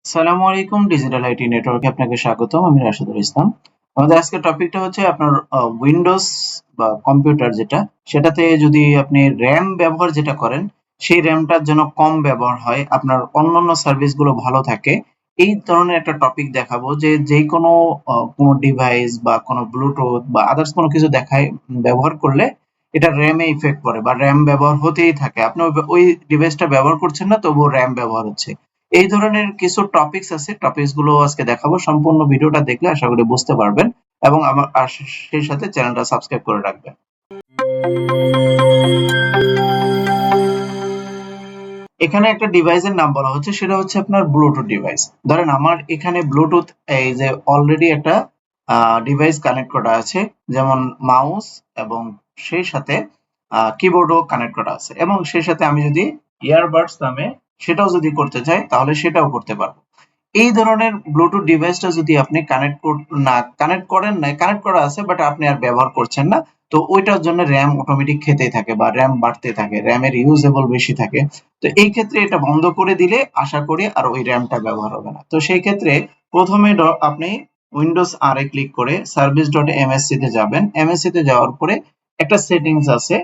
আসসালামু আলাইকুম, digital IT নেটওয়ার্কে আপনাকে স্বাগতম। আমি রাশেদুল ইসলাম। আমাদের আজকের টপিকটা হচ্ছে আপনার উইন্ডোজ বা কম্পিউটার সেটাতে যদি আপনি র্যাম ব্যবহার করেন, সেই র্যামটার যেন কম ব্যবহার হয়, আপনার অন্যান্য সার্ভিসগুলো ভালো থাকে। এই ধরনের একটা টপিক দেখাবো যে যেকোনো কোনো ডিভাইস বা কোনো ব্লুটুথ বা আদার্স কোনো কিছু ব্যবহার করলে এটা র্যামে ইফেক্ট পড়ে বা র্যাম ব্যবহার হতেই থাকে। আপনি ওই ডিভাইসটা ব্যবহার করছেন না, তবুও র্যাম ব্যবহার হচ্ছে। এই ধরনের কিছু টপিকস আছে, টপিকস গুলো আজকে দেখাবো। সম্পূর্ণ ভিডিওটা দেখলে আশা করি বুঝতে পারবেন এবং সেই সাথে চ্যানেলটা সাবস্ক্রাইব করে রাখবেন। এখানে একটা ডিভাইসের নাম বলা হচ্ছে, সেটা হচ্ছে আপনার ব্লুটুথ ডিভাইস। ধরেন আমার এখানে ব্লুটুথ এই যে অলরেডি একটা ডিভাইস কানেক্ট করা আছে, যেমন মাউস, এবং সেই সাথে কিবোর্ডও কানেক্ট করা আছে, এবং সেই সাথে আমি যদি ইয়ারবাডস নামে সেটাও যদি করতে চাই তাহলে সেটাও করতে পারবো। এই ধরনের ব্লুটুথ ডিভাইসটা যদি আপনি কানেক্ট করেন না, কানেক্ট করা আছে বাট আপনি আর ব্যবহার করছেন না, তো ওইটার জন্য র্যাম অটোমেটিক খেতেই থাকে বা র্যাম বাড়তে থাকে, র্যামের ইউজেবল বেশি থাকে। তো এই ক্ষেত্রে এটা বন্ধ করে দিলে আশা করি আর ওই র্যামটা ব্যবহার হবে না। তো সেই ক্ষেত্রে প্রথমে আপনি উইন্ডোজ আর এ ক্লিক করে সার্ভিস ডট এমএসসি তে যাবেন। এমএসসি তে যাওয়ার পরে একটা সেটিংস আছে,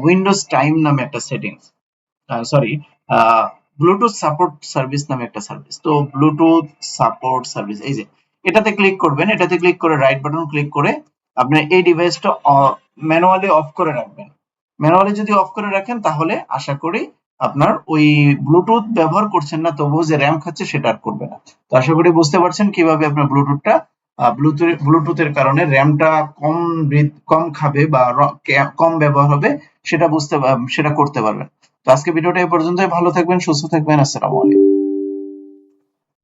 উইন্ডোজ টাইম নামে একটা settings, sorry, Bluetooth support service নামে একটা সার্ভিস। তো ব্লুটুথ সাপোর্ট সার্ভিস, এই যে এটাতে ক্লিক করবেন। এটাতে ক্লিক করে রাইট বাটন ক্লিক করে আপনার এই ডিভাইসটা ম্যানুয়ালি অফ করে রাখবেন। ম্যানুয়ালি যদি অফ করে রাখেন তাহলে আশা করি আপনার ওই ব্লুটুথ ব্যবহার করছেন না, তবুও যে র্যাম খাচ্ছে সেটা আর করবে না। তো আশা করি বুঝতে পারছেন কিভাবে আপনার ব্লুটুথের কারণে র্যামটা কম খাবে বা কম ব্যবহার হবে, সেটা করতে পারবেন। তো আজকে ভিডিওটা এই পর্যন্তই। ভালো থাকবেন, সুস্থ থাকবেন। আসসালামু আলাইকুম।